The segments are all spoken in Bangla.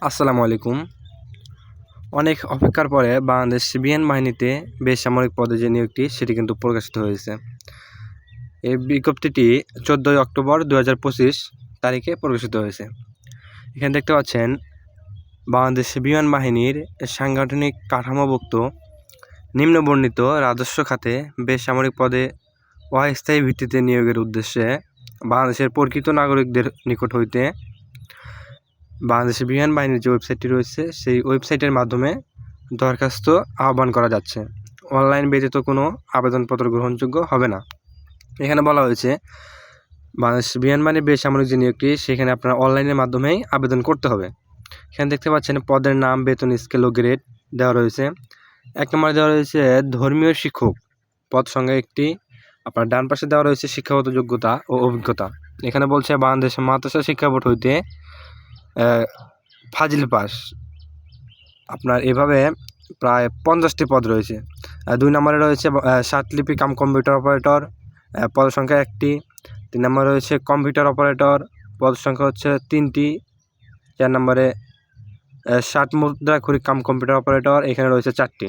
আসসালামু আলাইকুম। অনেক অপেক্ষার পরে বাংলাদেশ বিমান বাহিনীতে বেসামরিক পদে যে নিয়োগটি সেটি কিন্তু প্রকাশিত হয়েছে। এই বিজ্ঞপ্তিটি 14 অক্টোবর 2025 তারিখে প্রকাশিত হয়েছে। এখানে দেখতে পাচ্ছেন বাংলাদেশ বিমান বাহিনীর সাংগঠনিক কাঠামোভুক্ত নিম্নবর্ণিত রাজস্ব খাতে বেসামরিক পদে অস্থায়ী ভিত্তিতে নিয়োগের উদ্দেশ্যে বাংলাদেশের প্রকৃত নাগরিকদের নিকট হইতে বাংলাদেশ বিমান বাহিনীর যে ওয়েবসাইটটি রয়েছে সেই ওয়েবসাইটের মাধ্যমে দরখাস্ত আহ্বান করা যাচ্ছে। অনলাইন ব্যতীত কোনো আবেদনপত্র গ্রহণযোগ্য হবে না। এখানে বলা হয়েছে বাংলাদেশ বিমান বাহিনীর বেসামরিক যে নিয়োগটি সেখানে আপনার অনলাইনের মাধ্যমেই আবেদন করতে হবে। এখানে দেখতে পাচ্ছেন পদের নাম, বেতন, স্কেল ও গ্রেড দেওয়া রয়েছে। 1 নম্বরে দেওয়া রয়েছে ধর্মীয় শিক্ষক, পদ সংখ্যা 1টি। আপনার ডান পাশে দেওয়া রয়েছে শিক্ষাগত যোগ্যতা ও অভিজ্ঞতা। এখানে বলছে বাংলাদেশ মাদ্রাসা শিক্ষা বোর্ড হইতে ফাজিল পাস। আপনার এভাবে প্রায় 50টি পদ রয়েছে। 2 নম্বরে রয়েছে সাতলিপি কাম কম্পিউটার অপারেটর, পদ সংখ্যা 1টি। 3 নম্বরে রয়েছে কম্পিউটার অপারেটর, পদ সংখ্যা হচ্ছে 3টি। 4 নম্বরে ষাট মুদ্রাক্ষরিক কাম কম্পিউটার অপারেটর, এখানে রয়েছে 4টি।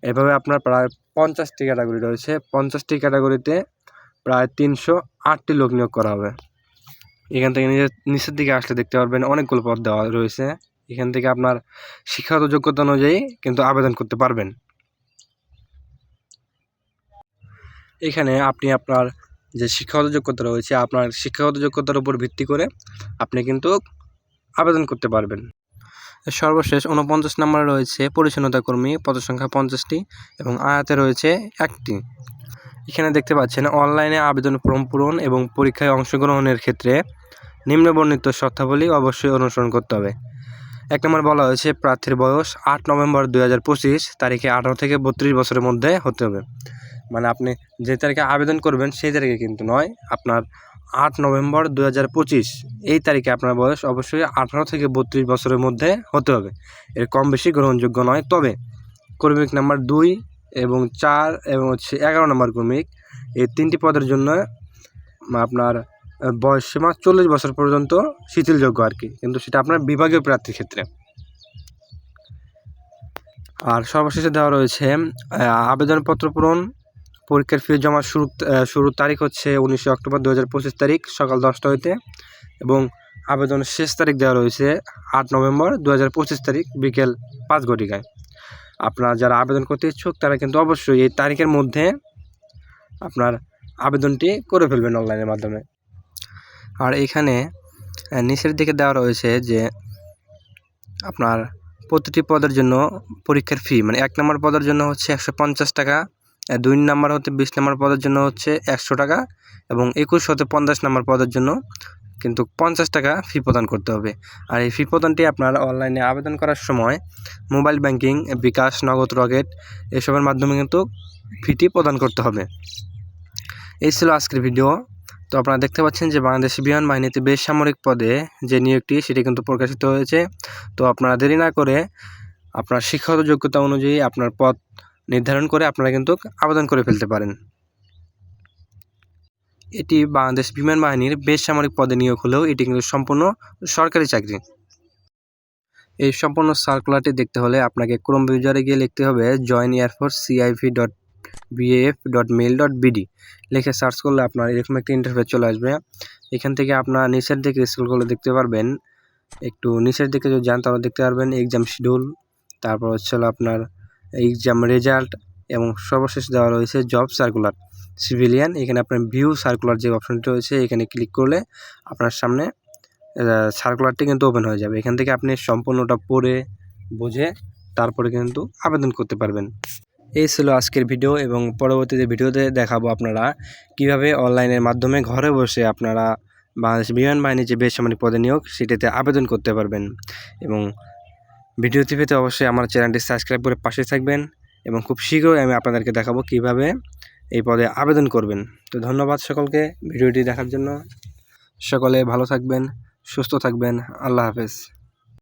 এভাবে আপনার প্রায় 50টি ক্যাটাগরি রয়েছে। 50টি ক্যাটাগরিতে প্রায় 308টি লোক নিয়োগ করা হবে। এখান থেকে নিচের দিকে আসলে দেখতে পারবেন অনেকগুলো পদ দেওয়া রয়েছে। এখান থেকে আপনার শিক্ষাগত যোগ্যতা অনুযায়ী কিন্তু আবেদন করতে পারবেন। এখানে আপনি আপনার যে শিক্ষাগত যোগ্যতা রয়েছে আপনার শিক্ষাগত যোগ্যতার উপর ভিত্তি করে আপনি কিন্তু আবেদন করতে পারবেন। সর্বশেষ 49 নম্বরে রয়েছে পরিচ্ছন্নতা কর্মী, পদ সংখ্যা 50টি এবং আয়াতে রয়েছে 1টি। এখানে দেখতে পাচ্ছেন অনলাইনে আবেদন ফর্ম পূরণ এবং পরীক্ষায় অংশগ্রহণের ক্ষেত্রে নিম্নবর্ণিত শর্তাবলী অবশ্যই অনুসরণ করতে হবে। 1 নম্বর বলা হয়েছে প্রার্থীর বয়স 8 নভেম্বর 2025 তারিখে 18 থেকে 32 বছরের মধ্যে হতে হবে। মানে আপনি যে তারিখে আবেদন করবেন সেই তারিখে কিন্তু নয়, আপনার 8 নভেম্বর 2025 এই তারিখে আপনার বয়স অবশ্যই 18 থেকে 32 বছরের মধ্যে হতে হবে। এর কম বেশি গ্রহণযোগ্য নয়। তবে কর্মিক নাম্বার 2 এবং 4 এবং 11 নম্বর কর্মিক এই 3টি পদের জন্য আপনার বয়স সীমা 40 বছর পর্যন্ত শিথিলযোগ্য আর কি, কিন্তু সেটা আপনার বিভাগীয় প্রার্থীর ক্ষেত্রে। আর সর্বশেষে দেওয়া রয়েছে আবেদনপত্র পূরণ, পরীক্ষার ফি জমা শুরুর তারিখ হচ্ছে 19 অক্টোবর 2025 তারিখ সকাল 10টা হইতে এবং আবেদনের শেষ তারিখ দেওয়া রয়েছে 8 নভেম্বর 2025 তারিখ বিকেল 5 ঘটিকায়। আপনারা যারা আবেদন করতে ইচ্ছুক তারা কিন্তু অবশ্যই এই তারিখের মধ্যে আপনার আবেদনটি করে ফেলবেন অনলাইনের মাধ্যমে। আর এখানে নিচের দিকে দেওয়া রয়েছে যে আপনার প্রতিটি পদের জন্য পরীক্ষার ফি, মানে 1 নম্বর পদের জন্য হচ্ছে 150 টাকা, 2 নম্বর হতে 20 নম্বর পদের জন্য হচ্ছে 100 টাকা এবং 21 হতে 50 নম্বর পদের জন্য কিন্তু 50 টাকা ফি প্রদান করতে হবে। আর এই ফি প্রদানটি আপনার অনলাইনে আবেদন করার সময় মোবাইল ব্যাংকিং, বিকাশ, নগদ, রকেট এসবের মাধ্যমে কিন্তু ফিটি প্রদান করতে হবে। এই ছিল আজকের ভিডিও। তো আপনারা দেখতে পাচ্ছেন যে বাংলাদেশ বিমান বাহিনীতে বেসামরিক পদে যে নিয়োগটি সেটি কিন্তু প্রকাশিত হয়েছে। তো আপনারা দেরি না করে আপনার শিক্ষাগত যোগ্যতা অনুযায়ী আপনার পদ নির্ধারণ করে আপনারা কিন্তু আবেদন করে ফেলতে পারেন। এটি বাংলাদেশ বিমান বাহিনীর বেসামরিক পদে নিয়োগ হলেও এটি কিন্তু সম্পূর্ণ সরকারি চাকরি। এই সম্পূর্ণ সার্কুলারটি দেখতে হলে আপনাকে ক্রোম ব্রাউজারে গিয়ে লিখতে হবে joineairforce.civ.baf.mail.bd লিখে সার্চ করলে আপনার এরকম একটা ইন্টারফেস চলে আসবে। এখান থেকে আপনার নিচের দিকে স্ক্রল করলে দেখতে পারবেন, একটু নিচের দিকে যদি যান তাহলে দেখতে পারবেন এক্সাম শিডিউল, তারপর হচ্ছে আপনার এক্সাম রেজাল্ট এবং সর্বশেষ দেওয়া রয়েছে জব সার্কুলার সিভিলিয়ান। এখানে আপনার ভিউ সার্কুলার যে অপশনটি রয়েছে এখানে ক্লিক করলে আপনার সামনে সার্কুলারটি কিন্তু ওপেন হয়ে যাবে। এখান থেকে আপনি সম্পূর্ণটা পড়ে বুঝে তারপরে কিন্তু আবেদন করতে পারবেন। এই ছিল আজকের ভিডিও এবং পরবর্তীতে ভিডিওতে দেখাবো আপনারা কিভাবে অনলাইনের মাধ্যমে ঘরে বসে আপনারা বাংলাদেশ বিমান বাহিনীর যে বেসামরিক পদে নিয়োগ সেটিতে আবেদন করতে পারবেন। এবং ভিডিওটি পেতে অবশ্যই আমার চ্যানেলটি সাবস্ক্রাইব করে পাশে থাকবেন এবং খুব শীঘ্রই আমি আপনাদেরকে দেখাবো কিভাবে এই পদে আবেদন করবেন। তো ধন্যবাদ সকলকে ভিডিওটি দেখার জন্য। সকলে ভালো থাকবেন, সুস্থ থাকবেন। আল্লাহ হাফেজ।